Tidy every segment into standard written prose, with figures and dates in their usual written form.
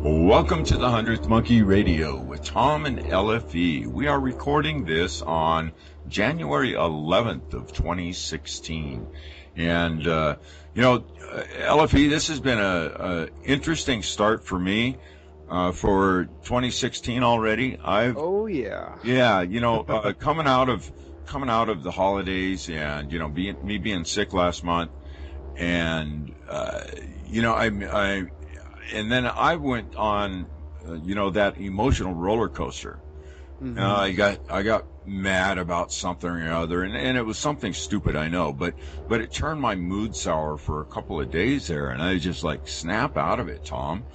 Welcome to the 100th Monkey Radio with Tom and LFE. We are recording this on January 11th of 2016. And, LFE, this has been a interesting start for me for 2016 already. Coming out of the holidays and, being sick last month. And, and then I went on, that emotional roller coaster. Mm-hmm. I got mad about something or other, and it was something stupid, I know, but it turned my mood sour for a couple of days there, and I just snap out of it, Tom.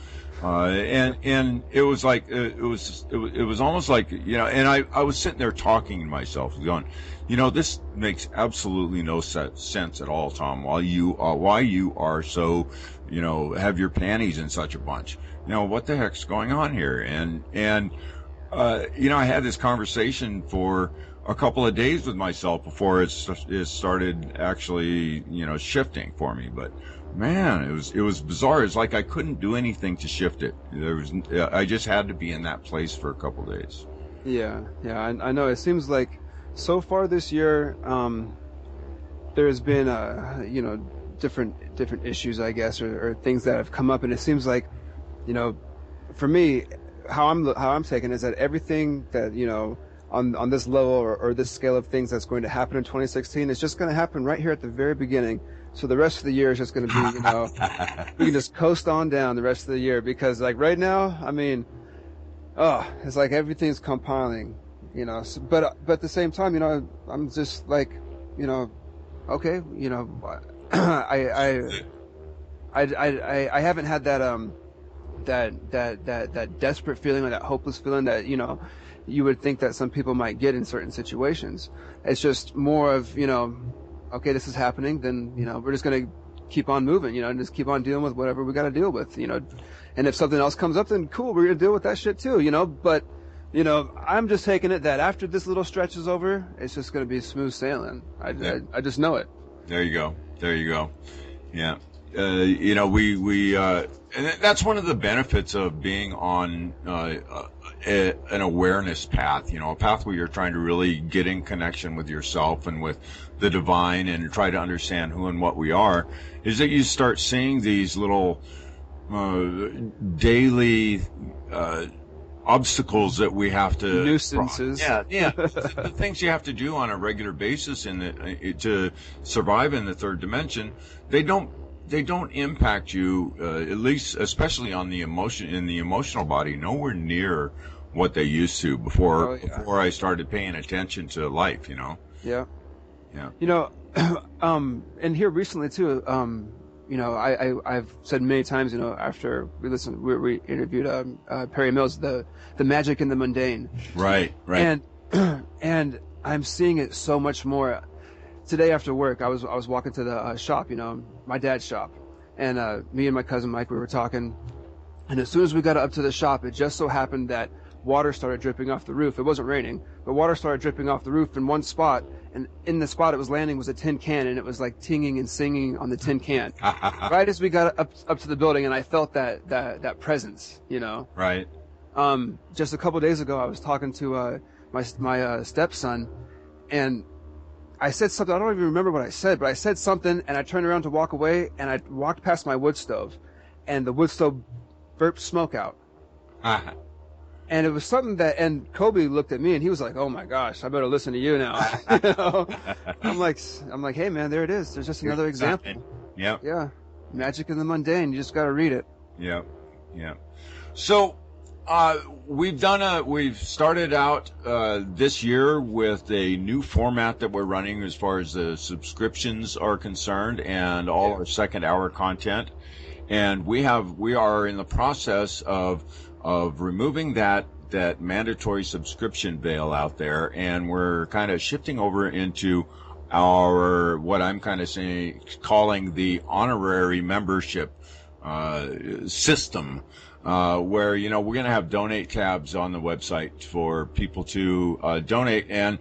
And it was like it was almost like and I was sitting there talking to myself, going, this makes absolutely no sense at all, Tom. Why you are so have your panties in such a bunch? What the heck's going on here? And I had this conversation for a couple of days with myself before it started actually shifting for me, but. Man, it was bizarre. It's like I couldn't do anything to shift it. I just had to be in that place for a couple of days. Yeah, I know. It seems like so far this year, there's been different issues, I guess, or things that have come up, and it seems like, for me, how I'm taking it is that everything that on this level or this scale of things that's going to happen in 2016 is just going to happen right here at the very beginning. So the rest of the year is just going to be, we can just coast on down the rest of the year, because right now, it's like everything's compiling, but at the same time, I'm just okay, I haven't had that desperate feeling or that hopeless feeling that, you would think that some people might get in certain situations. It's just more of, okay, this is happening, then, we're just going to keep on moving, and just keep on dealing with whatever we got to deal with, and if something else comes up, then cool, we're going to deal with that shit too, but, I'm just taking it that after this little stretch is over, it's just going to be smooth sailing. I just know it. There you go. Yeah. And that's one of the benefits of being on an awareness path, a path where you're trying to really get in connection with yourself and with the divine and try to understand who and what we are, is that you start seeing these little daily obstacles that we have to nuisances. Yeah. The things you have to do on a regular basis to survive in the third dimension, they don't impact you, at least, especially on the emotional body, nowhere near what they used to before I started paying attention to life, Yeah. And here recently too, I've said many times, after we interviewed Perry Mills, the magic in the mundane. Right. And I'm seeing it so much more. Today after work, I was walking to the shop, my dad's shop, and me and my cousin Mike, we were talking, and as soon as we got up to the shop, it just so happened that water started dripping off the roof. It wasn't raining, but water started dripping off the roof in one spot, and in the spot it was landing was a tin can, and it was like tinging and singing on the tin can. Right as we got up to the building, and I felt that presence, Right. Just a couple days ago, I was talking to my stepson, and I said something, I don't even remember what I said, but I said something, and I turned around to walk away, and I walked past my wood stove, and the wood stove burped smoke out. And it was something and Kobe looked at me, and he was like, "Oh my gosh, I better listen to you now." I'm like, hey man, there it is. There's just another example. Yeah. Yeah. Magic in the mundane. You just got to read it. Yeah. So, we've started out this year with a new format that we're running as far as the subscriptions are concerned, and all our second hour content. And we are in the process of removing that mandatory subscription veil out there, and we're kind of shifting over into our, what I'm kind of calling the honorary membership system, where we're going to have donate tabs on the website for people to donate, and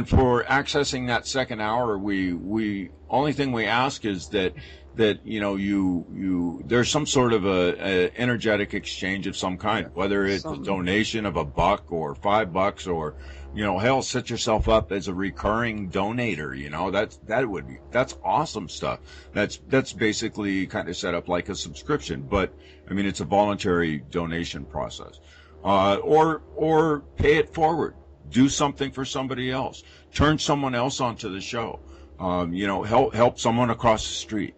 for accessing that second hour, we only thing we ask is that that there's some sort of a energetic exchange of some kind, whether it's a donation of $1 or $5 or hell, set yourself up as a recurring donator. That's awesome stuff. That's basically kind of set up like a subscription, but I mean it's a voluntary donation process. Or pay it forward. Do something for somebody else. Turn someone else onto the show. Help someone across the street.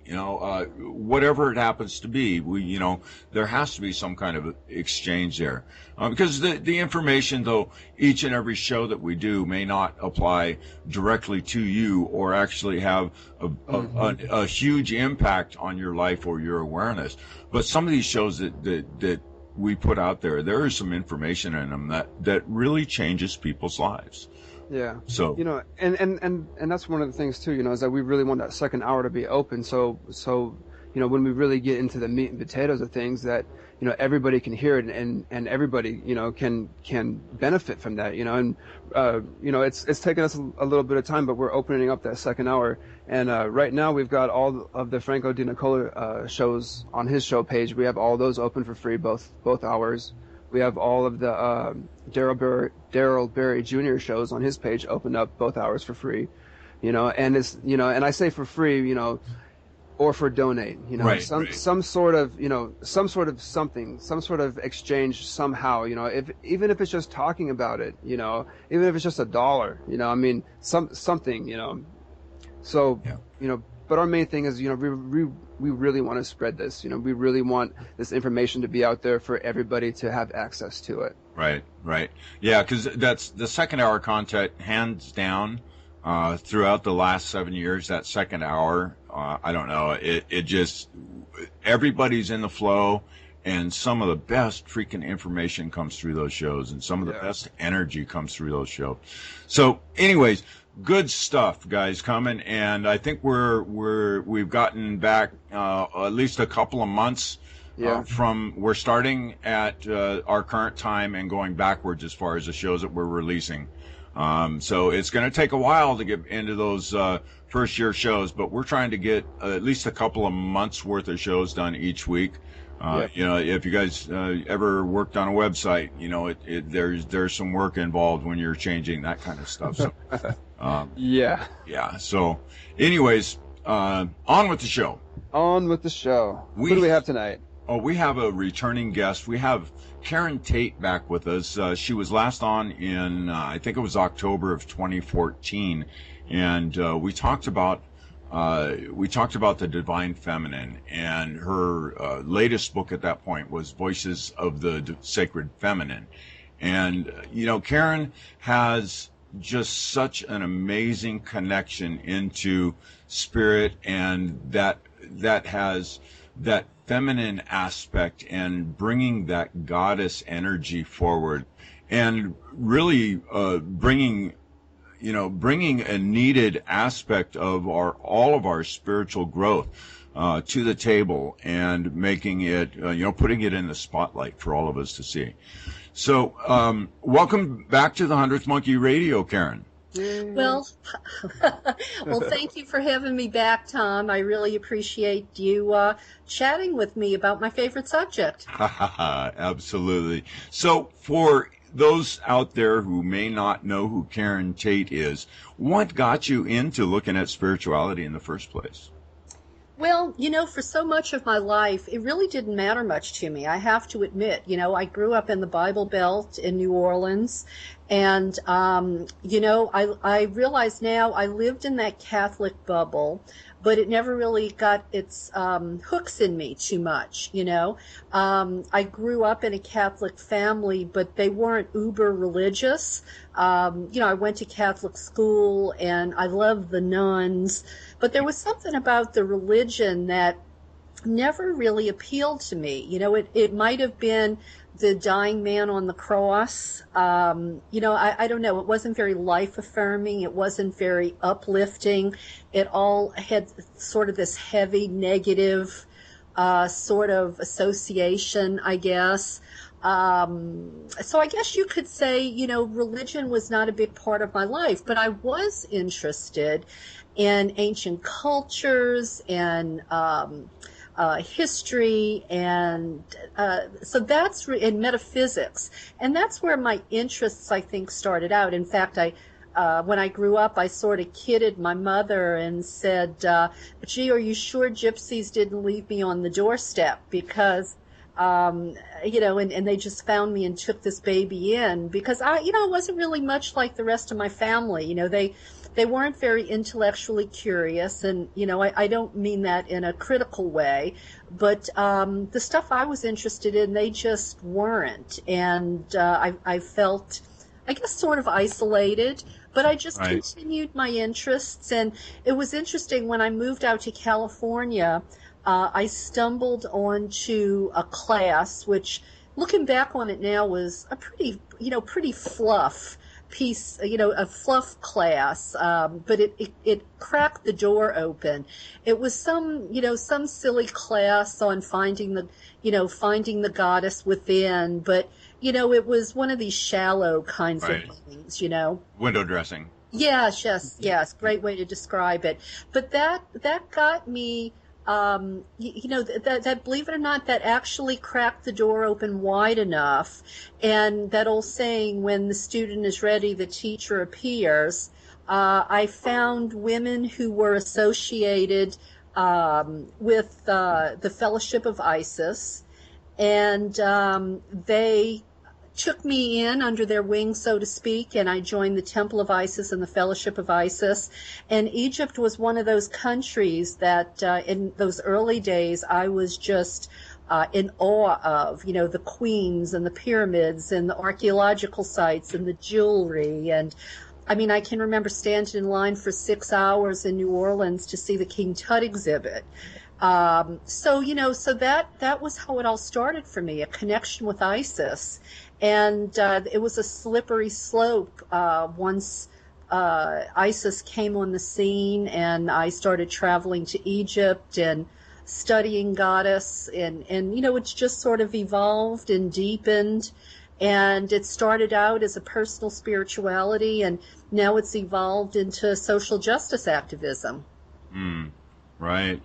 Whatever it happens to be, there has to be some kind of exchange there, because the information, though, each and every show that we do may not apply directly to you or actually have a huge impact on your life or your awareness. But some of these shows that we put out there is some information in them that really changes people's lives. Yeah. So and that's one of the things too, is that we really want that second hour to be open. So when we really get into the meat and potatoes of things, that everybody can hear it and everybody can benefit from that. And it's taken us a little bit of time, but we're opening up that second hour. And right now we've got all of the Franco Di Nicola shows on his show page. We have all those open for free, both hours. We have all of the Daryl Berry Jr. shows on his page open up both hours for free, and it's and I say for free, or for donate, some sort of something, some sort of exchange somehow, even if it's just talking about it, even if it's just $1, I mean something, so yeah. But our main thing is, we really want to spread this. We really want this information to be out there for everybody to have access to it. Right. Yeah, because that's the second hour content, hands down, throughout the last 7 years, that second hour, I don't know, it just, everybody's in the flow, and some of the best freaking information comes through those shows, and some of the best energy comes through those shows. So anyways, good stuff, guys, coming, and I think we've gotten back at least a couple of months from we're starting at our current time and going backwards as far as the shows that we're releasing. So it's going to take a while to get into those first year shows, but we're trying to get at least a couple of months worth of shows done each week. If you guys ever worked on a website, there's some work involved when you're changing that kind of stuff. So, So, anyways, on with the show. Who do we have tonight? Oh, we have a returning guest. We have Karen Tate back with us. She was last on in, I think it was October of 2014, and we talked about the Divine Feminine, and her latest book at that point was Voices of the Sacred Feminine. And, Karen has just such an amazing connection into spirit, and that has that feminine aspect and bringing that goddess energy forward, and really bringing a needed aspect of all of our spiritual growth to the table, and making it, putting it in the spotlight for all of us to see. So, welcome back to the 100th Monkey Radio, Karen. Well, thank you for having me back, Tom. I really appreciate you chatting with me about my favorite subject. Absolutely. So, for those out there who may not know who Karen Tate is, what got you into looking at spirituality in the first place? Well, for so much of my life, it really didn't matter much to me. I have to admit, I grew up in the Bible Belt in New Orleans, and, I realize now I lived in that Catholic bubble, but it never really got its hooks in me too much, I grew up in a Catholic family, but they weren't uber religious. I went to Catholic school, and I loved the nuns, but there was something about the religion that never really appealed to me. It might have been the dying man on the cross. I don't know. It wasn't very life-affirming. It wasn't very uplifting. It all had sort of this heavy, negative sort of association, I guess. so I guess you could say, religion was not a big part of my life, but I was interested in ancient cultures and history, and so that's in metaphysics, and that's where my interests, I think, started out. In fact, when I grew up, I sort of kidded my mother and said, "Gee, are you sure gypsies didn't leave me on the doorstep?" Because and they just found me and took this baby in, because I wasn't really much like the rest of my family. They weren't very intellectually curious, and I don't mean that in a critical way, but the stuff I was interested in, they just weren't, and I felt, I guess, sort of isolated. But I just continued my interests, and it was interesting when I moved out to California. I stumbled onto a class, which, looking back on it now, was a pretty fluff piece, a fluff class, but it cracked the door open. It was some silly class on finding the goddess within, but it was one of these shallow kinds of things, Window dressing. Yes, great way to describe it. But that got me, that believe it or not, that actually cracked the door open wide enough. And that old saying, when the student is ready, the teacher appears. I found women who were associated with the Fellowship of Isis, and they took me in under their wing, so to speak, and I joined the Temple of Isis and the Fellowship of Isis. And Egypt was one of those countries that in those early days I was just in awe of, the queens and the pyramids and the archaeological sites and the jewelry. And I mean, I can remember standing in line for 6 hours in New Orleans to see the King Tut exhibit. So that was how it all started for me, a connection with Isis. And it was a slippery slope once Isis came on the scene, and I started traveling to Egypt and studying Goddess, and it's just sort of evolved and deepened. And it started out as a personal spirituality, and now it's evolved into social justice activism. Right.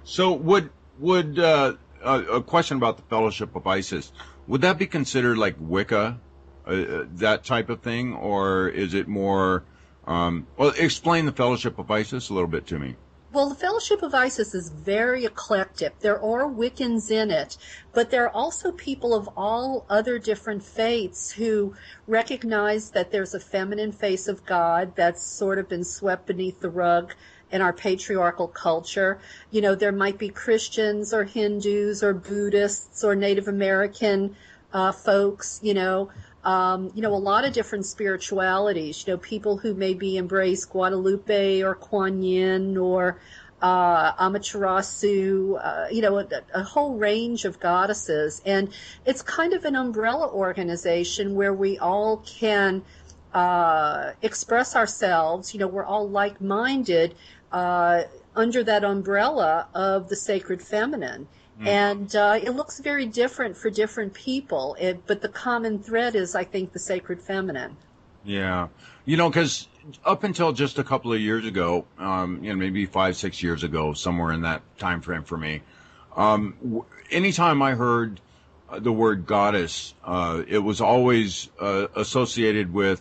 So would a question about the Fellowship of Isis, would that be considered like Wicca, that type of thing, or is it more? Explain the Fellowship of Isis a little bit to me. Well, the Fellowship of Isis is very eclectic. There are Wiccans in it, but there are also people of all other different faiths who recognize that there's a feminine face of God that's sort of been swept beneath the rug in our patriarchal culture. There might be Christians or Hindus or Buddhists or Native American folks, a lot of different spiritualities, people who maybe embrace Guadalupe or Kuan Yin or Amaterasu, a whole range of goddesses. And it's kind of an umbrella organization where we all can express ourselves. We're all like-minded under that umbrella of the sacred feminine. And it looks very different for different people, but the common thread is, I think, the sacred feminine. Yeah. Because up until just a couple of years ago, maybe 5-6 years ago, somewhere in that time frame for me, anytime I heard the word goddess, it was always associated with,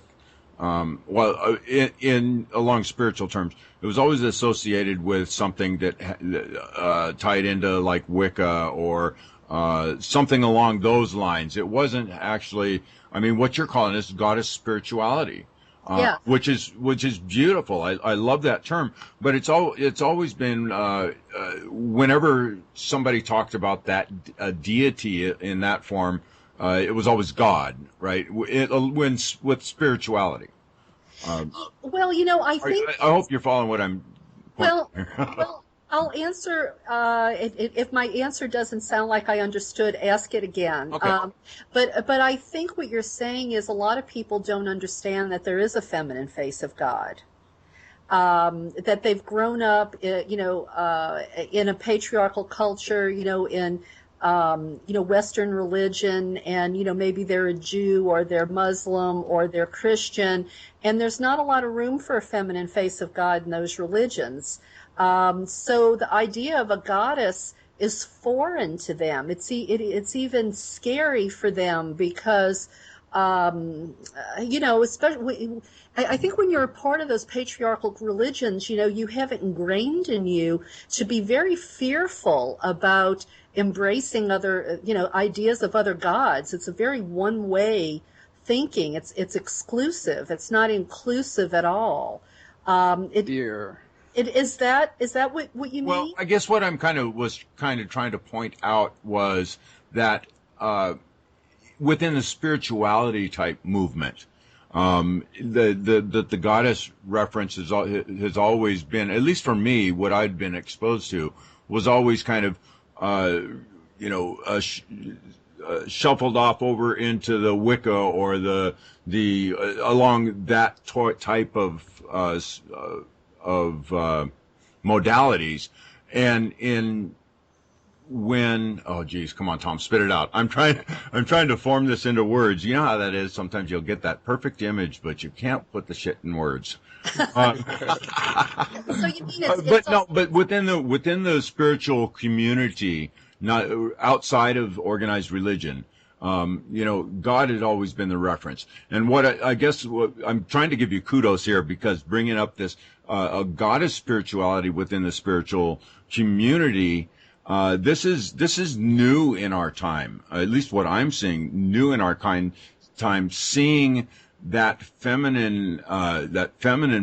in along spiritual terms, it was always associated with something that tied into like Wicca or something along those lines. It wasn't actually, what you're calling is goddess spirituality, which is beautiful. I love that term, but it's always been whenever somebody talked about that deity in that form, it was always God, right? With spirituality. I think. I hope you're following what I'm. Well, I'll answer. If my answer doesn't sound like I understood, ask it again. Okay. But I think what you're saying is a lot of people don't understand that there is a feminine face of God. That they've grown up, in a patriarchal culture, in Western religion, and, maybe they're a Jew or they're Muslim or they're Christian, and there's not a lot of room for a feminine face of God in those religions. So the idea of a goddess is foreign to them. It's even scary for them because, especially, I think when you're a part of those patriarchal religions, you have it ingrained in you to be very fearful about embracing other, ideas of other gods. It's a very one-way thinking. It's exclusive. It's not inclusive at all. Fear. Is that what you mean? Well, I guess what I'm kind of trying to point out was that within the spirituality type movement, the goddess reference has always been, at least for me, what I'd been exposed to was always kind of shuffled off over into the Wicca or the along that type of modalities, and oh geez, come on, Tom, spit it out. I'm trying to form this into words. You know how that is. Sometimes you'll get that perfect image, but you can't put the shit in words. So you mean but within the spiritual community, not outside of organized religion, God had always been the reference. And I guess I'm trying to give you kudos here, because bringing up this a goddess spirituality within the spiritual community, this is new in our time. At least what I'm seeing, new in our time, seeing that feminine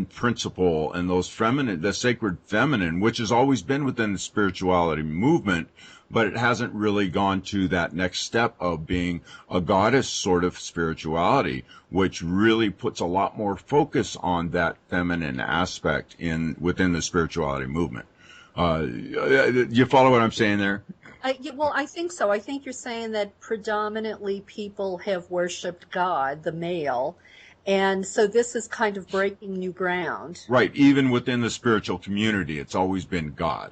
principle and the sacred feminine, which has always been within the spirituality movement, but it hasn't really gone to that next step of being a goddess sort of spirituality, which really puts a lot more focus on that feminine aspect within the spirituality movement. You follow what I'm saying there? Well, I think so. I think you're saying that predominantly people have worshipped God, the male, and so this is kind of breaking new ground. Right. Even within the spiritual community, it's always been God.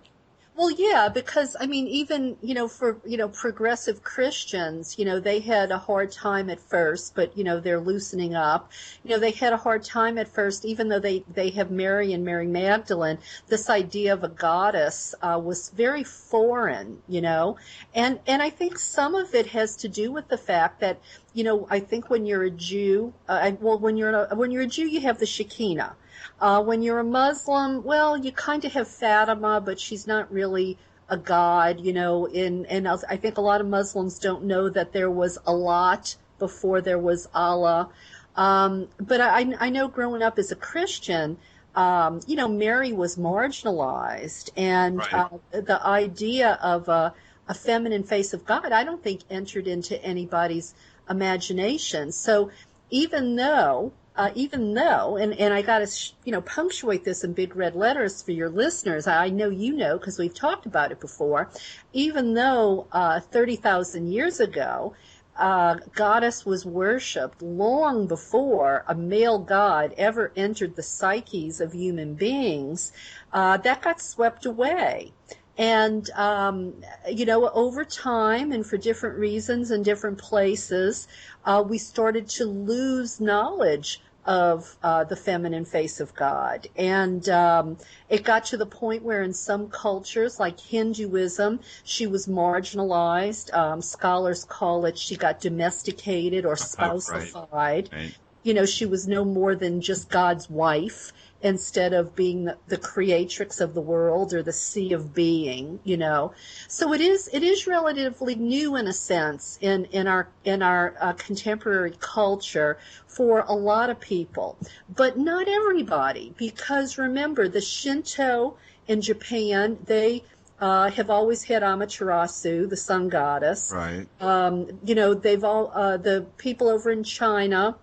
Well, yeah, because, even, for, progressive Christians, they had a hard time at first, but, they're loosening up. They had a hard time at first, even though they have Mary and Mary Magdalene. This idea of a goddess was very foreign, and I think some of it has to do with the fact that, I think when you're a Jew, when you're a Jew, you have the Shekinah. When you're a Muslim, well, you kind of have Fatima, but she's not really a god, and I think a lot of Muslims don't know that there was a lot before there was Allah. But I know growing up as a Christian, Mary was marginalized, and right. The idea of a feminine face of God, I don't think entered into anybody's imagination. So even though, and I got to, punctuate this in big red letters for your listeners. I know because we've talked about it before. Even though 30,000 years ago, goddess was worshipped long before a male god ever entered the psyches of human beings, that got swept away. And, over time and for different reasons in different places, we started to lose knowledge of the feminine face of God. And it got to the point where in some cultures, like Hinduism, she was marginalized. Scholars call it she got domesticated or spouseified. Right. She was no more than just God's wife, instead of being the creatrix of the world or the sea of being, So it is relatively new in a sense in our contemporary culture for a lot of people, but not everybody, because remember, the Shinto in Japan, they have always had Amaterasu, the sun goddess. Right. They've all the people over in China,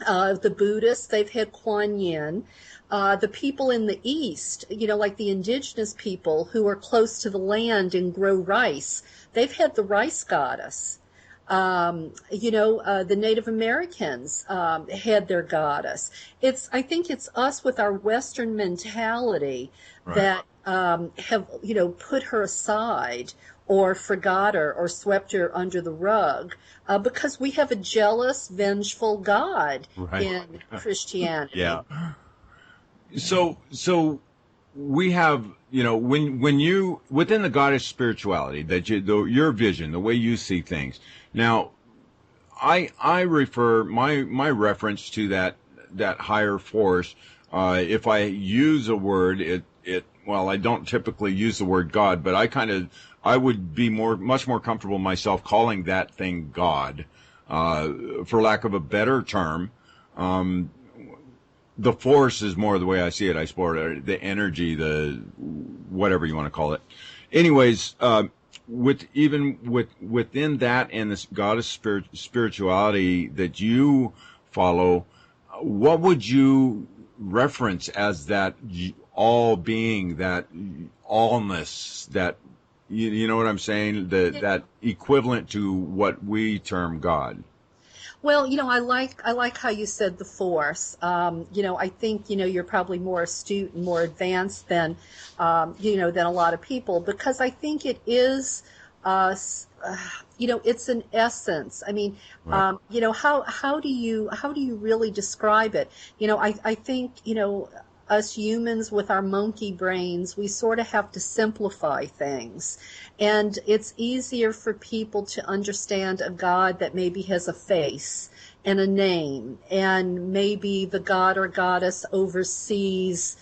the Buddhists, they've had Kuan Yin. The people in the East, like the indigenous people who are close to the land and grow rice, they've had the rice goddess. The Native Americans had their goddess. I think it's us with our Western mentality, right, that have, put her aside or forgot her or swept her under the rug, because we have a jealous, vengeful God in Christianity. Yeah. So we have, when you, within the goddess spirituality, that your vision, the way you see things. Now, I refer my reference to that higher force. If I use a word, well, I don't typically use the word God, but I would be much more comfortable myself calling that thing God, for lack of a better term. The force is more the way I see it, I suppose, the energy, the whatever you want to call it. Anyways, within that and this goddess spirituality that you follow, what would you reference as that all being, that allness, that you know what I'm saying, that equivalent to what we term God? Well, I like how you said the force. I think, you're probably more astute and more advanced than a lot of people, because I think it is, it's an essence. I mean, right. How do you really describe it? I think, us humans with our monkey brains, we sort of have to simplify things. And it's easier for people to understand a God that maybe has a face and a name, and maybe the god or goddess oversees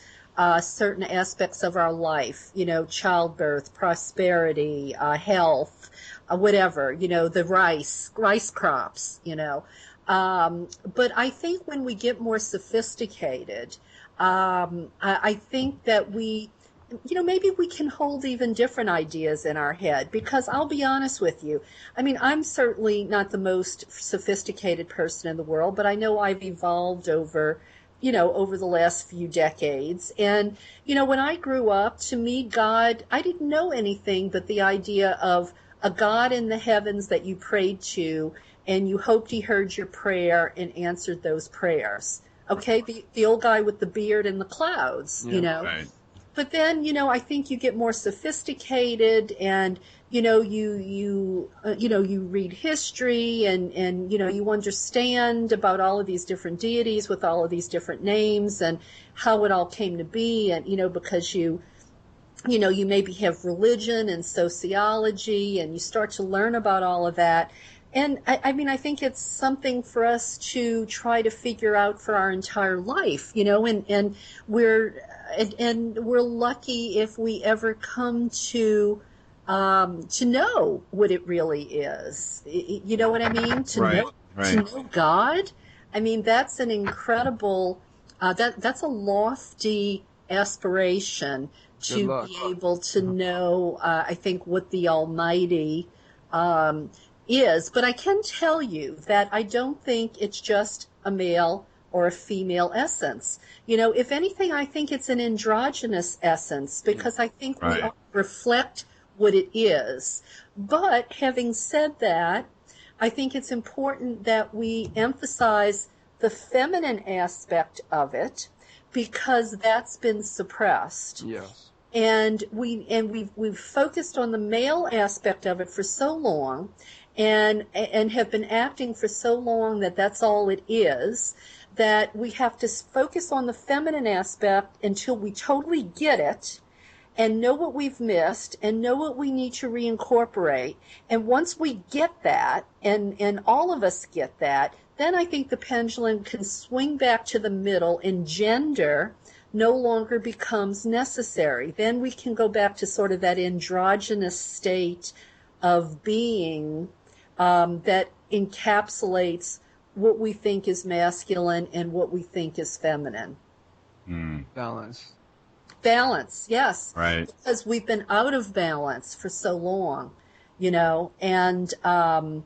certain aspects of our life, childbirth, prosperity, health, whatever, the rice crops, But I think when we get more sophisticated, I think that maybe we can hold even different ideas in our head, because I'll be honest with you. I mean, I'm certainly not the most sophisticated person in the world, but I know I've evolved over the last few decades. And, when I grew up, to me, God, I didn't know anything but the idea of a God in the heavens that you prayed to, and you hoped he heard your prayer and answered those prayers. Okay, the old guy with the beard and the clouds, Right. But then, I think you get more sophisticated, and, you read history, and you understand about all of these different deities with all of these different names and how it all came to be. And, because you maybe have religion and sociology, and you start to learn about all of that. And I think it's something for us to try to figure out for our entire life, and we're lucky if we ever come to know what it really is. You know what I mean? To know God. I mean, that's an incredible, that's a lofty aspiration to be able to know, I think, what the Almighty is. But I can tell you that I don't think it's just a male or a female essence. If anything, I think it's an androgynous essence, because I think we all reflect what it is. But having said that, I think it's important that we emphasize the feminine aspect of it, because that's been suppressed. Yes. And we've focused on the male aspect of it for so long, and have been acting for so long that that's all it is, that we have to focus on the feminine aspect until we totally get it and know what we've missed and know what we need to reincorporate. And once we get that, and all of us get that, then I think the pendulum can swing back to the middle, and gender no longer becomes necessary. Then we can go back to sort of that androgynous state of being that encapsulates what we think is masculine and what we think is feminine. Balance, yes. Right. Because we've been out of balance for so long, and I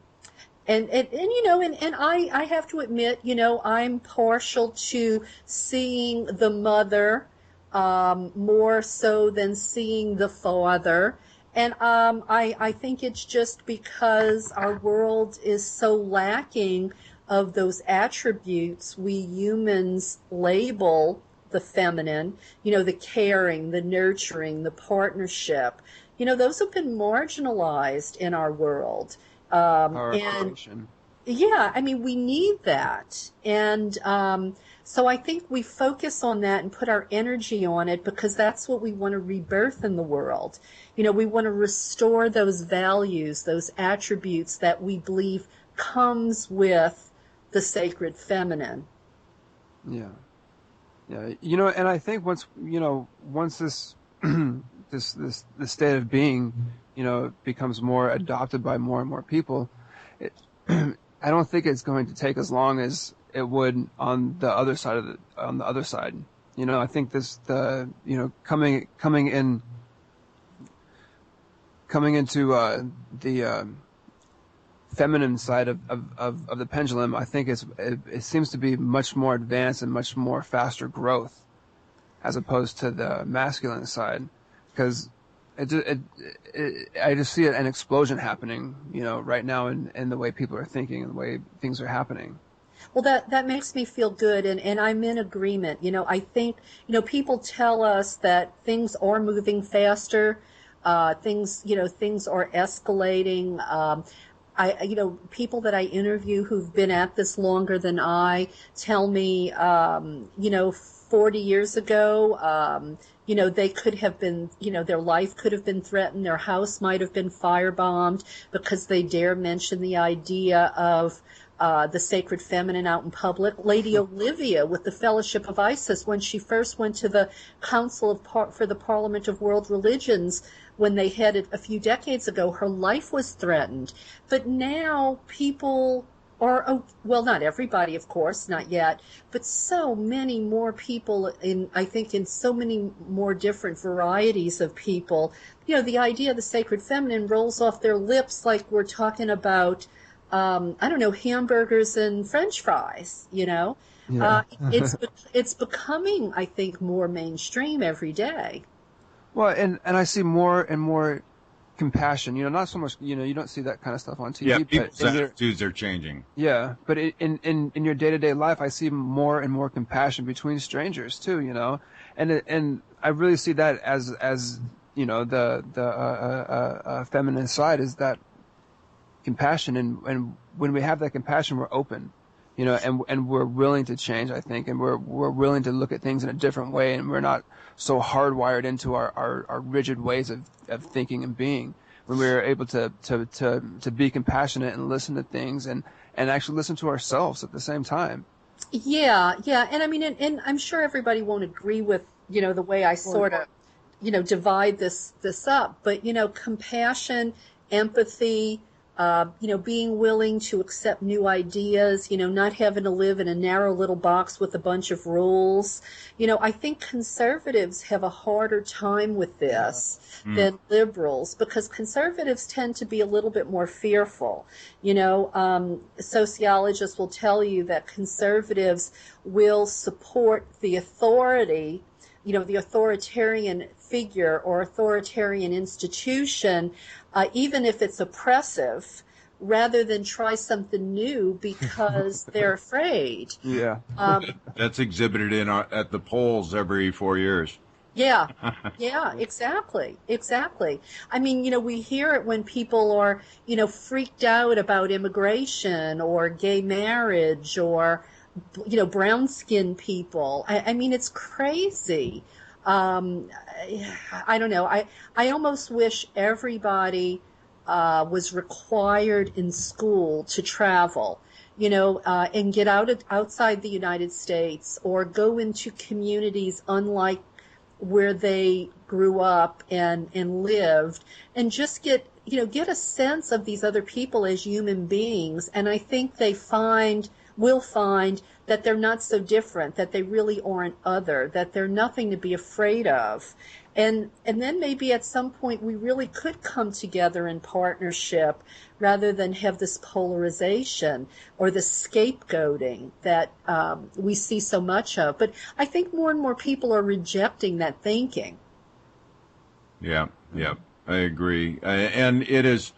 have to admit, I'm partial to seeing the mother more so than seeing the father. And I think it's just because our world is so lacking of those attributes we humans label the feminine, the caring, the nurturing, the partnership, those have been marginalized in our world. Our And creation. yeah, I mean, we need that. And so I think we focus on that and put our energy on it because that's what we want to rebirth in the world. We want to restore those values, those attributes that we believe comes with the sacred feminine. Yeah. Yeah. And I think once this, this state of being, becomes more adopted by more and more people, I don't think it's going to take as long as it would on the other side I think coming into the feminine side of the pendulum, I think it seems to be much more advanced and much more faster growth as opposed to the masculine side, because I just see an explosion happening, right now in the way people are thinking and the way things are happening. Well, that makes me feel good, and I'm in agreement. I think, people tell us that things are moving faster, things are escalating. People that I interview who've been at this longer than I tell me, 40 years ago, they could have been, their life could have been threatened. Their house might have been firebombed because they dare mention the idea of the sacred feminine out in public. Lady Olivia with the Fellowship of Isis, when she first went to the Council for the Parliament of World Religions, when they had it a few decades ago, her life was threatened. But now people are, well, not everybody, of course, not yet, but so many more people I think in so many more different varieties of people. The idea of the sacred feminine rolls off their lips like we're talking about, hamburgers and French fries, Yeah. It's becoming, I think, more mainstream every day. Well, and I see more and more compassion, not so much, you don't see that kind of stuff on TV. Yeah, people's but attitudes are changing. Yeah, but in your day-to-day life, I see more and more compassion between strangers too, and I really see that as the feminine side is that compassion, and when we have that compassion, we're open, and we're willing to change, I think, and we're willing to look at things in a different way, and we're not so hardwired into our rigid ways of thinking and being. When we're able to be compassionate and listen to things and actually listen to ourselves at the same time. Yeah, and I mean, and I'm sure everybody won't agree with the way I sort of divide this up, but compassion, empathy, being willing to accept new ideas, not having to live in a narrow little box with a bunch of rules. I think conservatives have a harder time with this than liberals, because conservatives tend to be a little bit more fearful. Sociologists will tell you that conservatives will support the authority, the authoritarian figure or authoritarian institution, even if it's oppressive, rather than try something new because they're afraid. Yeah. That's exhibited at the polls every 4 years. Yeah, exactly. I mean, we hear it when people are, freaked out about immigration or gay marriage or, brown-skinned people. I mean, it's crazy. I don't know. I almost wish everybody was required in school to travel, and get outside the United States or go into communities unlike where they grew up and lived, and just get a sense of these other people as human beings. And I think will find that they're not so different, that they really aren't other, that they're nothing to be afraid of. And then maybe at some point we really could come together in partnership rather than have this polarization or the scapegoating that we see so much of. But I think more and more people are rejecting that thinking. Yeah, I agree. And it is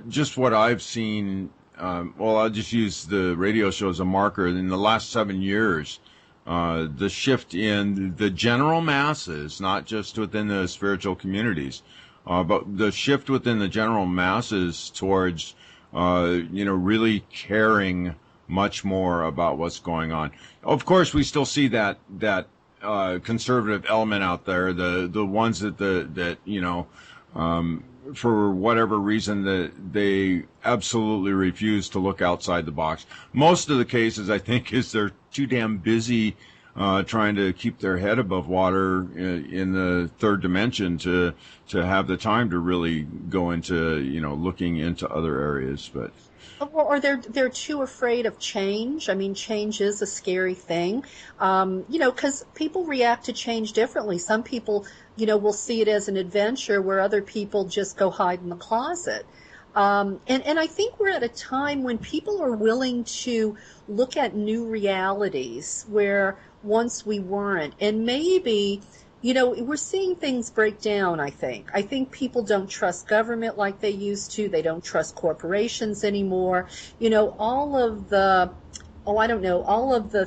just what I've seen. I'll just use the radio show as a marker. In the last 7 years, the shift in the general masses, not just within the spiritual communities, but the shift within the general masses towards, really caring much more about what's going on. Of course, we still see that conservative element out there, the ones that for whatever reason that they absolutely refuse to look outside the box. Most of the cases, I think, is they're too damn busy trying to keep their head above water in the third dimension to have the time to really go into looking into other areas. But or they're too afraid of change. I mean, change is a scary thing, because people react to change differently. Some people, will see it as an adventure, where other people just go hide in the closet. And I think we're at a time when people are willing to look at new realities where once we weren't. And maybe, we're seeing things break down, I think. I think people don't trust government like they used to. They don't trust corporations anymore. All of the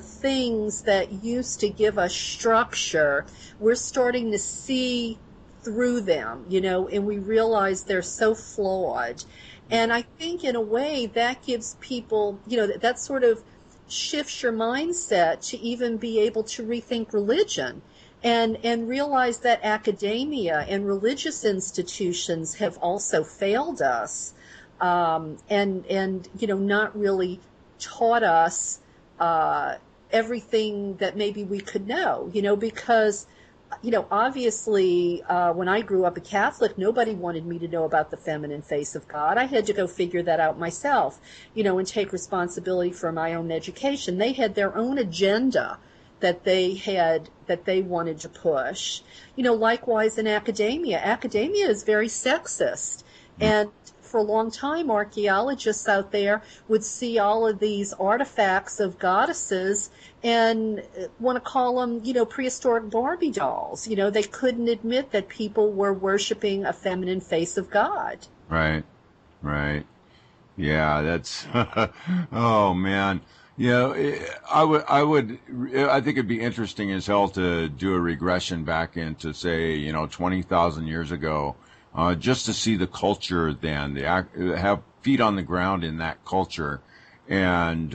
things that used to give us structure, we're starting to see through them, and we realize they're so flawed. And I think in a way that gives people, that sort of shifts your mindset to even be able to rethink religion and realize that academia and religious institutions have also failed us, and not really taught us everything that maybe we could know, because obviously, when I grew up a Catholic, nobody wanted me to know about the feminine face of God. I had to go figure that out myself, and take responsibility for my own education. They had their own agenda that they wanted to push. Likewise in academia. Academia is very sexist. And for a long time, archaeologists out there would see all of these artifacts of goddesses and want to call them, prehistoric Barbie dolls. They couldn't admit that people were worshiping a feminine face of God. Right. Yeah, that's, oh man. I think it'd be interesting as hell to do a regression back into, say, 20,000 years ago, just to see the culture then, have feet on the ground in that culture, and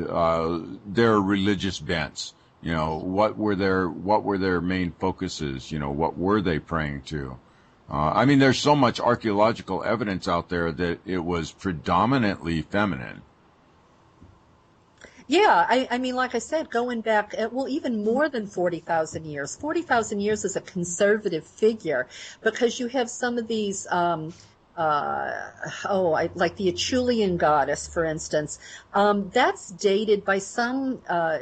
their religious bents. What were their main focuses? What were they praying to? There's so much archaeological evidence out there that it was predominantly feminine. Yeah, I mean, like I said, going back, even more than 40,000 years. 40,000 years is a conservative figure, because you have some of these, like the Acheulean goddess, for instance. That's dated by some, I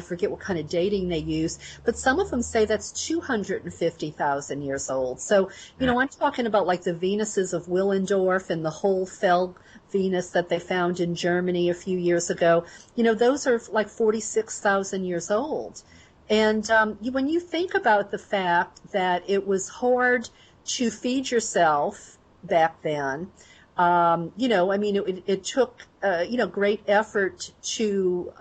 forget what kind of dating they use, but some of them say that's 250,000 years old. So, I'm talking about like the Venuses of Willendorf and the whole Fell Venus that they found in Germany a few years ago. Those are like 46,000 years old. And when you think about the fact that it was hard to feed yourself back then, it took great effort to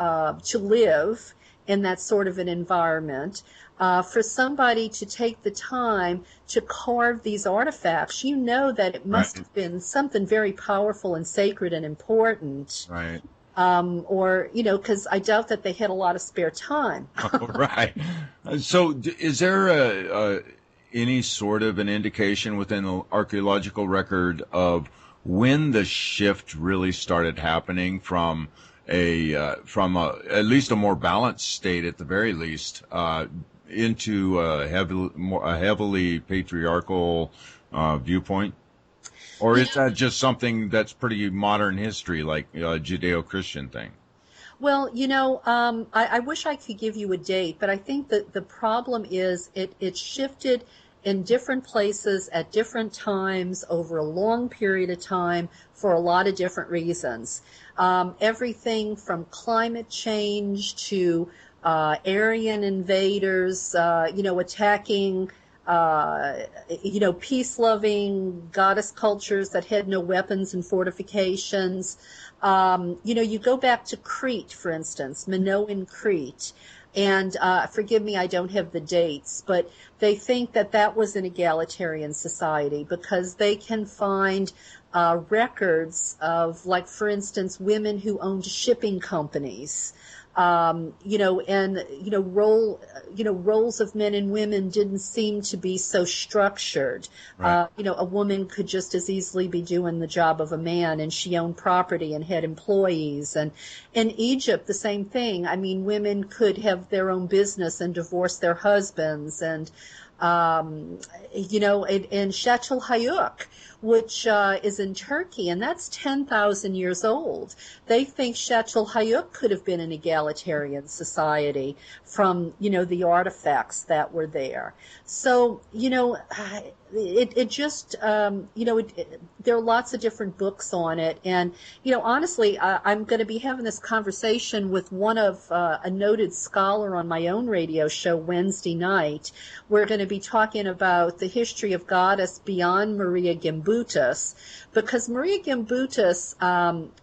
live in that sort of an environment. For somebody to take the time to carve these artifacts, that it must have been something very powerful and sacred and important. Right. Because I doubt that they had a lot of spare time. Right. So is there any sort of an indication within the archaeological record of when the shift really started happening from at least a more balanced state, at the very least, into a heavily patriarchal viewpoint? Or is that just something that's pretty modern history, like a Judeo-Christian thing? Well, I wish I could give you a date, but I think that the problem is it shifted in different places at different times over a long period of time for a lot of different reasons. Everything from climate change to Aryan invaders, attacking, peace-loving goddess cultures that had no weapons and fortifications. You go back to Crete, for instance, Minoan Crete. And forgive me, I don't have the dates, but they think that that was an egalitarian society because they can find records of, like, for instance, women who owned shipping companies. Roles of men and women didn't seem to be so structured. Right. A woman could just as easily be doing the job of a man, and she owned property and had employees. And in Egypt, the same thing. I mean, women could have their own business and divorce their husbands. And in Çatalhöyük, which is in Turkey, and that's 10,000 years old. They think Çatalhöyük could have been an egalitarian society from, the artifacts that were there. So, there are lots of different books on it. And, honestly, I'm going to be having this conversation with one of a noted scholar on my own radio show Wednesday night. We're going to be talking about the history of Goddess beyond Maria Gimbutas, because Maria Gimbutas,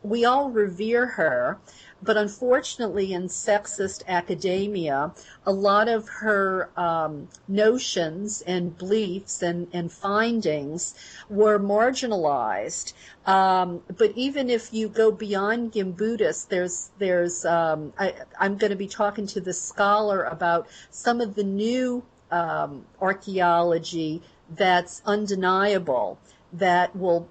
we all revere her, but unfortunately in sexist academia, a lot of her notions and beliefs and findings were marginalized. But even if you go beyond Gimbutas, I'm going to be talking to this scholar about some of the new archaeology that's undeniable, that will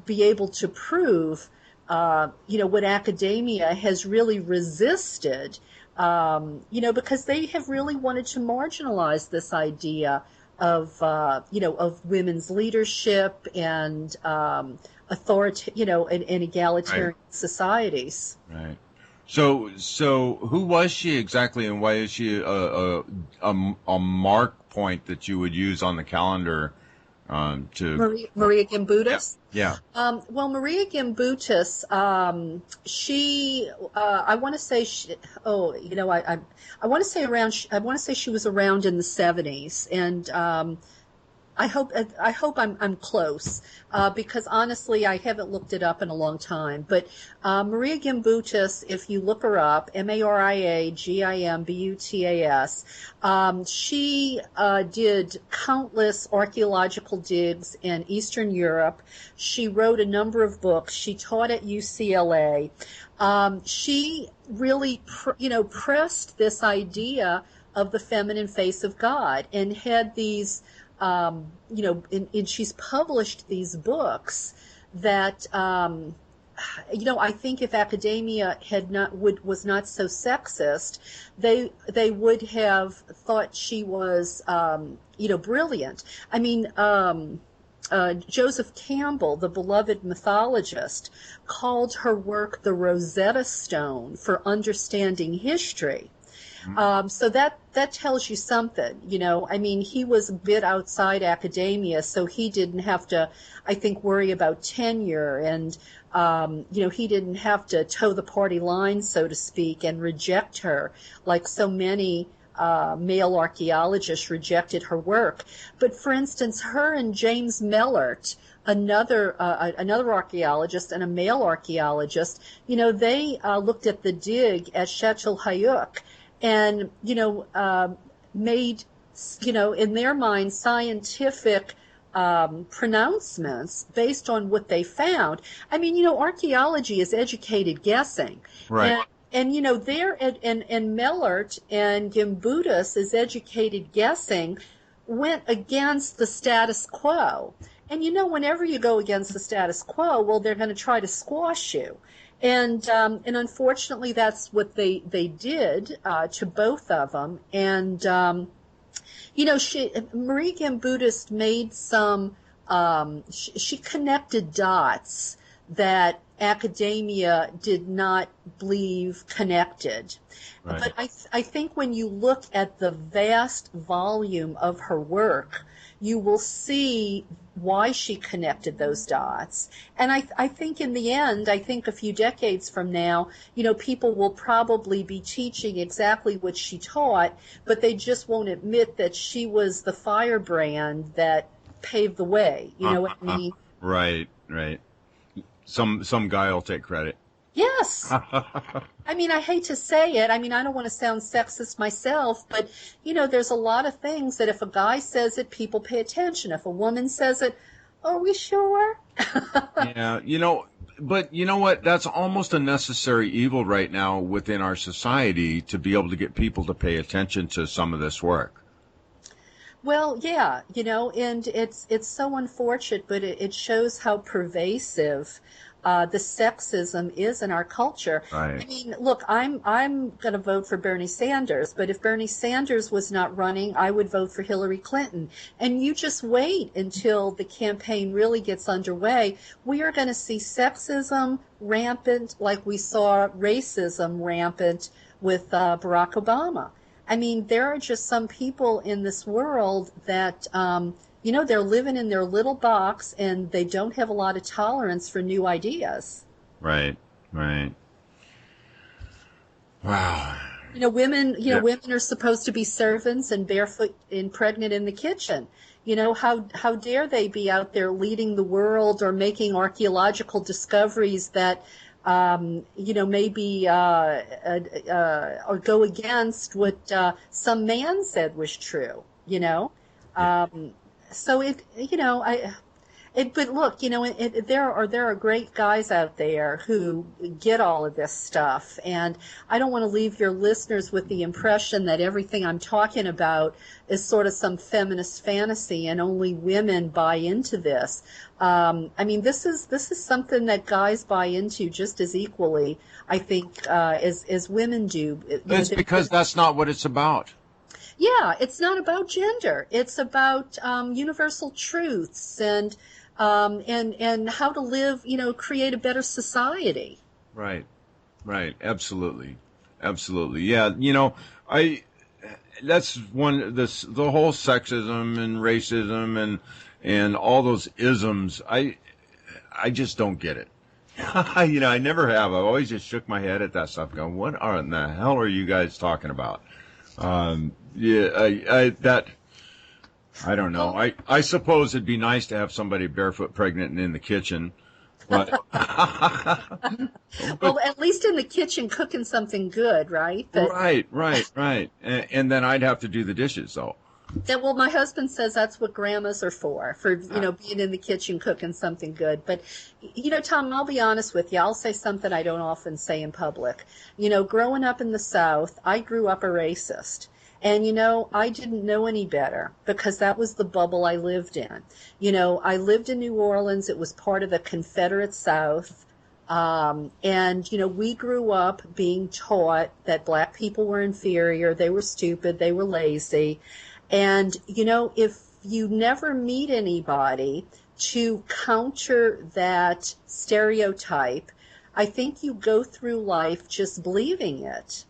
be able to prove what academia has really resisted, because they have really wanted to marginalize this idea of women's leadership and authority, in egalitarian societies. Right. So who was she exactly, and why is she a mark point that you would use on the calendar to Maria Gimbutas? Yeah. Well, Maria Gimbutas, I want to say I want to say she was around in the 70s, and I hope I'm close, because honestly I haven't looked it up in a long time. But Maria Gimbutas, if you look her up, Mariagimbutas, she did countless archaeological digs in Eastern Europe. She wrote a number of books. She taught at UCLA. She really pressed this idea of the feminine face of God, and had these and she's published these books that, I think if academia was not so sexist, they would have thought she was, brilliant. I mean, Joseph Campbell, the beloved mythologist, called her work the Rosetta Stone for understanding history. So that tells you something, I mean, he was a bit outside academia, so he didn't have to, I think, worry about tenure, and, he didn't have to toe the party line, so to speak, and reject her like so many male archaeologists rejected her work. But for instance, her and James Mellert, another archaeologist and a male archaeologist, they looked at the dig at Çatalhöyük, and, made, in their mind, scientific pronouncements based on what they found. I mean, archaeology is educated guessing. Right. And Mellert and Gimbutas, is educated guessing, went against the status quo. And, whenever you go against the status quo, well, they're going to try to squash you. And unfortunately, that's what they did to both of them. And, Maria Gimbutas made some, she connected dots that academia did not believe connected. Right. But I think when you look at the vast volume of her work, you will see why she connected those dots. And I think in the end, I think a few decades from now, people will probably be teaching exactly what she taught, but they just won't admit that she was the firebrand that paved the way. You know what I mean? Right. Some guy will take credit. Yes. I mean, I hate to say it. I mean, I don't want to sound sexist myself, but, there's a lot of things that if a guy says it, people pay attention. If a woman says it, are we sure? Yeah, but you know what? That's almost a necessary evil right now within our society to be able to get people to pay attention to some of this work. Well, yeah, and it's so unfortunate, but it shows how pervasive the sexism is in our culture. Right. I mean, look, I'm going to vote for Bernie Sanders, but if Bernie Sanders was not running, I would vote for Hillary Clinton. And you just wait until the campaign really gets underway. We are going to see sexism rampant like we saw racism rampant with Barack Obama. I mean, there are just some people in this world that, they're living in their little box and they don't have a lot of tolerance for new ideas. Right. Wow. Women are supposed to be servants and barefoot and pregnant in the kitchen. How dare they be out there leading the world or making archaeological discoveries that maybe or go against what some man said was true, So but look, there are great guys out there who get all of this stuff, and I don't want to leave your listeners with the impression that everything I'm talking about is sort of some feminist fantasy and only women buy into this. I mean, this is something that guys buy into just as equally, I think, as women do. It's because that's not what it's about. Yeah, it's not about gender. It's about universal truths and how to live, create a better society. Right. Absolutely. Yeah. That's the whole sexism and racism and all those isms. I just don't get it. I never have. I've always just shook my head at that stuff going, what in the hell are you guys talking about? I don't know. I suppose it'd be nice to have somebody barefoot, pregnant, and in the kitchen, but well, at least in the kitchen cooking something good, right? But, right. And then I'd have to do the dishes, though. Well, my husband says that's what grandmas are for being in the kitchen cooking something good. But, Tom, I'll be honest with you. I'll say something I don't often say in public. Growing up in the South, I grew up a racist. And, I didn't know any better because that was the bubble I lived in. I lived in New Orleans. It was part of the Confederate South. And, we grew up being taught that black people were inferior. They were stupid. They were lazy. And, if you never meet anybody to counter that stereotype, I think you go through life just believing it.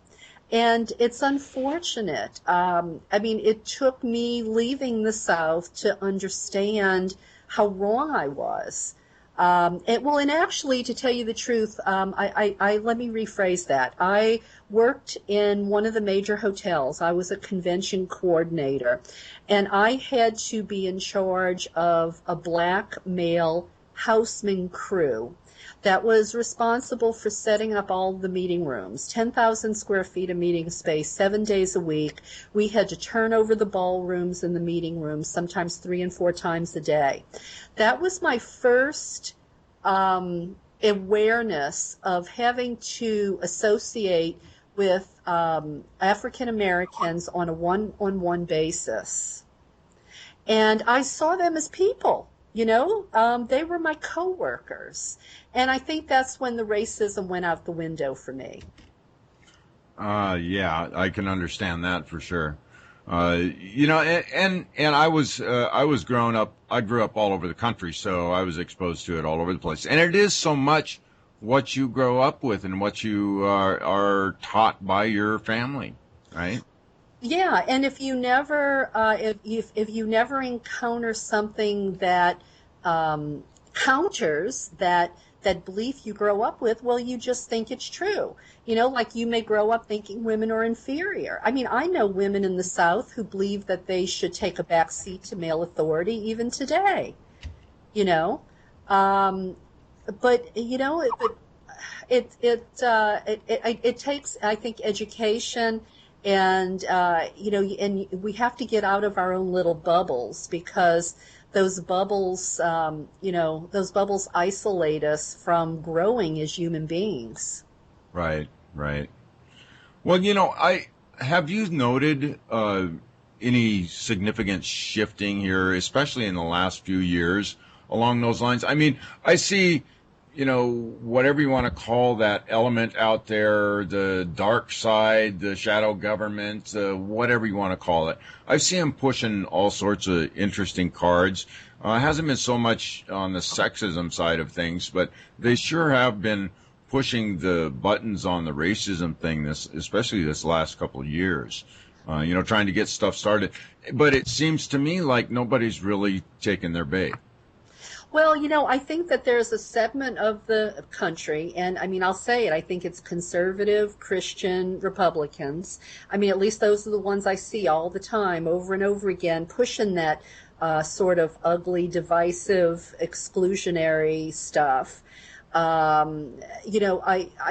And it's unfortunate. It took me leaving the South to understand how wrong I was. And actually, to tell you the truth, let me rephrase that. I worked in one of the major hotels. I was a convention coordinator, and I had to be in charge of a black male houseman crew that was responsible for setting up all the meeting rooms, 10,000 square feet of meeting space, 7 days a week. We had to turn over the ballrooms and the meeting rooms, sometimes 3 and 4 times a day. That was my first awareness of having to associate with African Americans on a one-on-one basis. And I saw them as people. They were my coworkers. And I think that's when the racism went out the window for me. Yeah, I can understand that for sure. And I was growing up, I grew up all over the country, so I was exposed to it all over the place. And it is so much what you grow up with and what you are taught by your family, right? Yeah, and if you never if you never encounter something that counters that belief you grow up with, well, you just think it's true. Like you may grow up thinking women are inferior. I mean, I know women in the South who believe that they should take a back seat to male authority even today. But it takes, I think, education, and and we have to get out of our own little bubbles, because those bubbles, those bubbles isolate us from growing as human beings. Right, right. Well, have you noted any significant shifting here, especially in the last few years, along those lines? I mean, I see, whatever you want to call that element out there, the dark side, the shadow government, whatever you want to call it. I see them pushing all sorts of interesting cards. It hasn't been so much on the sexism side of things, but they sure have been pushing the buttons on the racism thing, especially this last couple of years, trying to get stuff started. But it seems to me like nobody's really taken their bait. Well, I think that there's a segment of the country, and I mean, I'll say it, I think it's conservative, Christian, Republicans. I mean, at least those are the ones I see all the time, over and over again, pushing that sort of ugly, divisive, exclusionary stuff. I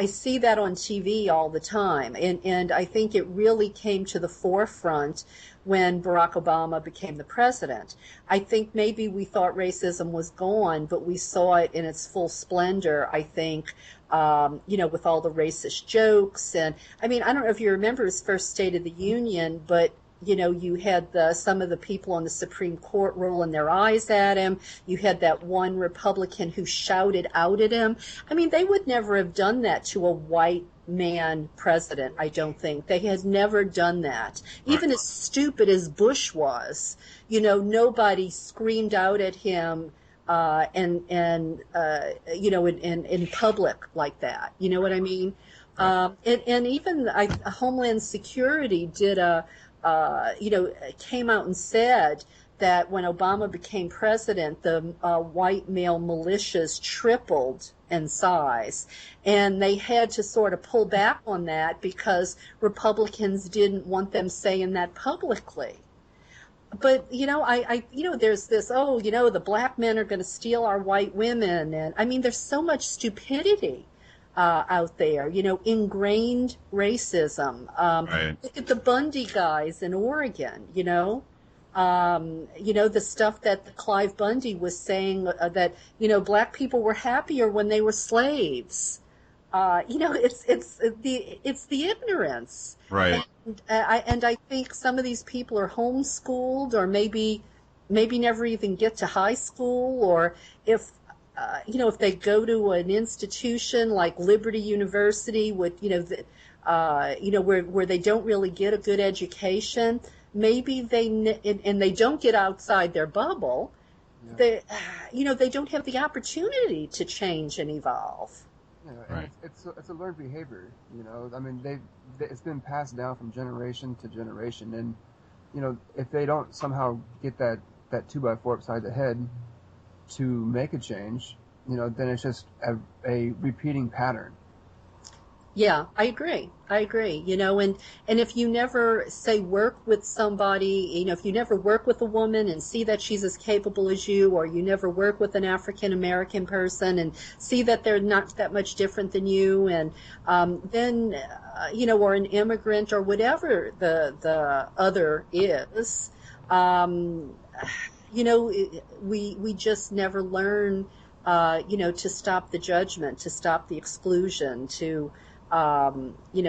see that on TV all the time, and I think it really came to the forefront when Barack Obama became the president. I think maybe we thought racism was gone, but we saw it in its full splendor, I think, with all the racist jokes. And I mean, I don't know if you remember his first State of the Union, but you had some of the people on the Supreme Court rolling their eyes at him. You had that one Republican who shouted out at him. I mean, they would never have done that to a white man president, I don't think. They had never done that. Even as stupid as Bush was, nobody screamed out at him in public like that. You know what I mean? And even Homeland Security did came out and said that when Obama became president, the white male militias tripled in size. And they had to sort of pull back on that because Republicans didn't want them saying that publicly. But, there's this, the black men are going to steal our white women. And I mean, there's so much stupidity out there, ingrained racism. Look at the Bundy guys in Oregon, the stuff that Clive Bundy was saying, that, black people were happier when they were slaves. It's the ignorance. Right. And I think some of these people are homeschooled, or maybe never even get to high school, or if they go to an institution like Liberty University with, where they don't really get a good education, maybe they don't get outside their bubble. Yeah. They don't have the opportunity to change and evolve. Yeah, right. It's a learned behavior. I mean, it's been passed down from generation to generation, and if they don't somehow get that 2x4 upside the head to make a change, then it's just a repeating pattern. Yeah, I agree. And if you never work with somebody, if you never work with a woman and see that she's as capable as you, or you never work with an African American person and see that they're not that much different than you, and then or an immigrant or whatever the other is, we just never learn, to stop the judgment, to stop the exclusion, to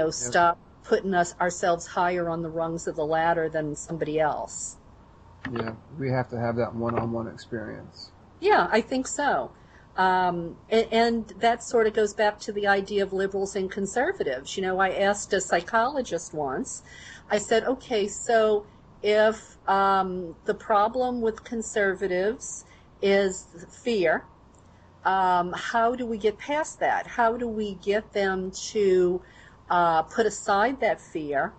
stop putting ourselves higher on the rungs of the ladder than somebody else. Yeah, we have to have that one-on-one experience. Yeah, I think so. And that sort of goes back to the idea of liberals and conservatives. I asked a psychologist once, I said, okay, so if the problem with conservatives is fear, how do we get past that? How do we get them to put aside that fear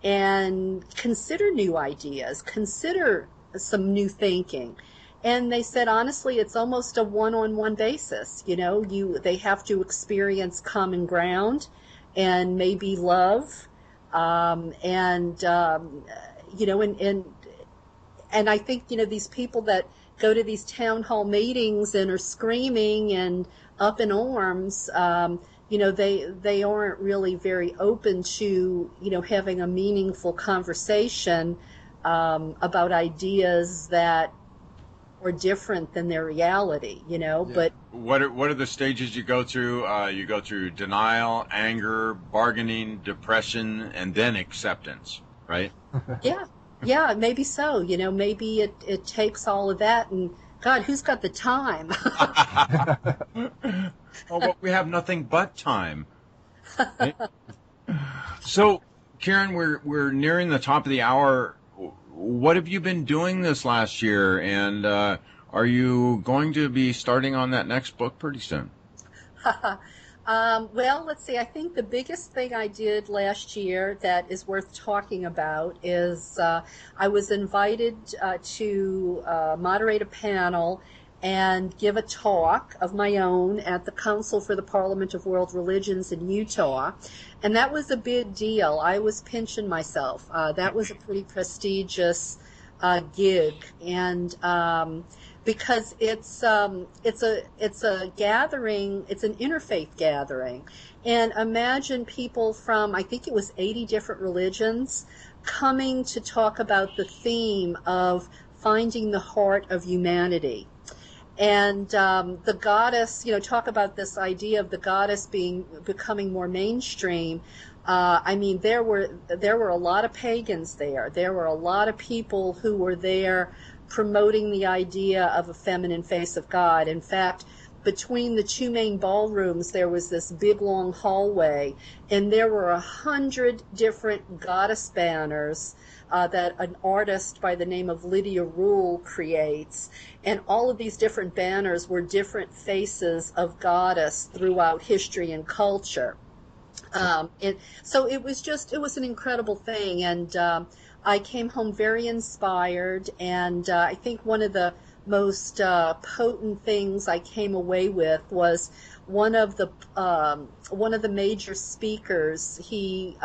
and consider new ideas, consider some new thinking? And they said, honestly, it's almost a one-on-one basis. They have to experience common ground and maybe love, and I think, these people that go to these town hall meetings and are screaming and up in arms. They aren't really very open to, having a meaningful conversation about ideas that are different than their reality, but what are the stages you go through? You go through denial, anger, bargaining, depression, and then acceptance, right? yeah, maybe so. Maybe it takes all of that, and God, who's got the time? Oh, but we have nothing but time. Right? So, Karen, we're nearing the top of the hour. What have you been doing this last year, and are you going to be starting on that next book pretty soon? Well, let's see. I think the biggest thing I did last year that is worth talking about is I was invited to moderate a panel and give a talk of my own at the Council for the Parliament of World Religions in Utah. And that was a big deal. I was pinching myself. That was a pretty prestigious gig. And because it's a gathering, it's an interfaith gathering. And imagine people from, I think it was 80 different religions, coming to talk about the theme of finding the heart of humanity. And the goddess, talk about this idea of the goddess becoming more mainstream. There were a lot of pagans there. There were a lot of people who were there promoting the idea of a feminine face of God. In fact, between the two main ballrooms, there was this big long hallway, and there were 100 different goddess banners that an artist by the name of Lydia Rule creates. And all of these different banners were different faces of goddess throughout history and culture. So it was an incredible thing. And I came home very inspired. And I think one of the most potent things I came away with was one of the major speakers. It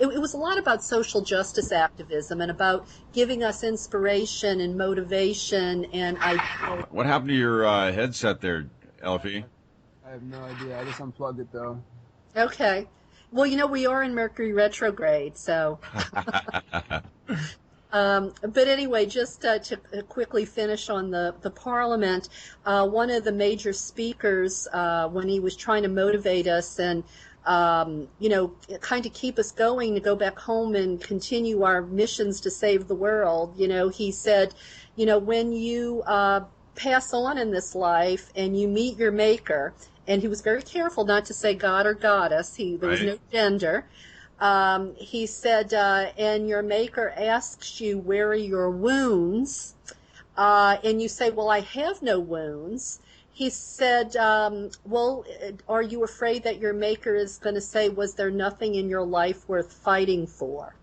was a lot about social justice activism and about giving us inspiration and motivation. And what happened to your headset there, Elfie? I have no idea. I just unplugged it though. Okay. Well, we are in Mercury retrograde, so. But anyway, just to quickly finish on the Parliament, one of the major speakers, when he was trying to motivate us and, kind of keep us going to go back home and continue our missions to save the world, he said, when you pass on in this life and you meet your maker, and he was very careful not to say God or goddess, there was no gender. He said, and your maker asks you, where are your wounds? And you say, well, I have no wounds. He said, well, are you afraid that your maker is going to say, was there nothing in your life worth fighting for?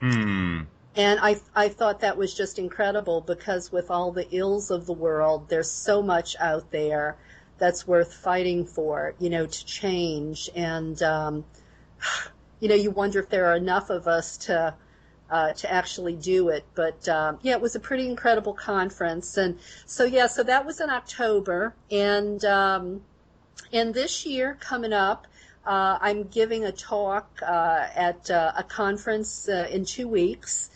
And I thought that was just incredible, because with all the ills of the world, there's so much out there that's worth fighting for, to change. And, you wonder if there are enough of us to actually do it. But it was a pretty incredible conference. And so that was in October. And this year coming up, I'm giving a talk at a conference in 2 weeks,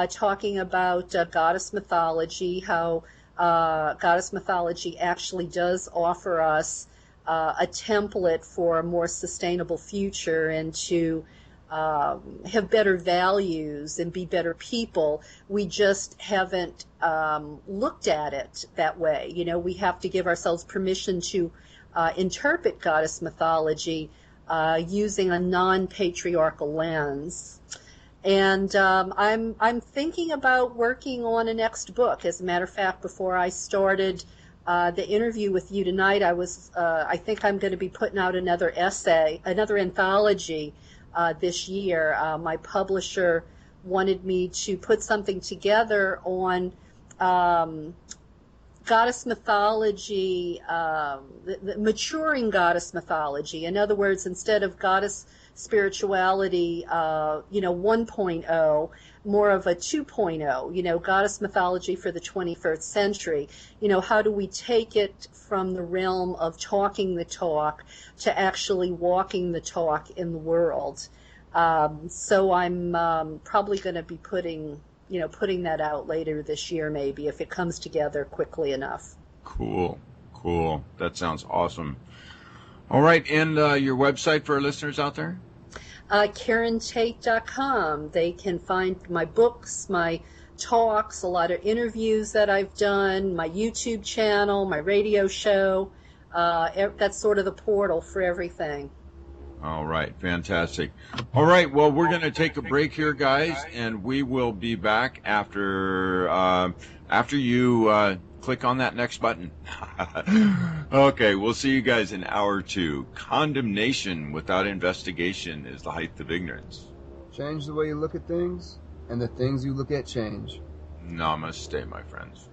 talking about goddess mythology, how goddess mythology actually does offer us a template for a more sustainable future and to have better values and be better people. We just haven't looked at it that way. We have to give ourselves permission to interpret goddess mythology using a non-patriarchal lens. And I'm thinking about working on a next book. As a matter of fact, before I started the interview with you tonight, I think I'm going to be putting out another essay, another anthology this year. My publisher wanted me to put something together on goddess mythology, the maturing goddess mythology. In other words, instead of goddess spirituality, 1.0, more of a 2.0, goddess mythology for the 21st century. How do we take it from the realm of talking the talk to actually walking the talk in the world? So I'm probably going to be putting that out later this year, maybe, if it comes together quickly enough. Cool. That sounds awesome. All right, and your website for our listeners out there? KarenTate.com. They can find my books, my talks, a lot of interviews that I've done, my YouTube channel, my radio show. That's sort of the portal for everything. All right, fantastic. All right, well, we're going to take a break here, guys, and we will be back after you click on that next button. Okay, we'll see you guys in hour 2. Condemnation without investigation is the height of ignorance. Change the way you look at things, and the things you look at change. Namaste, my friends.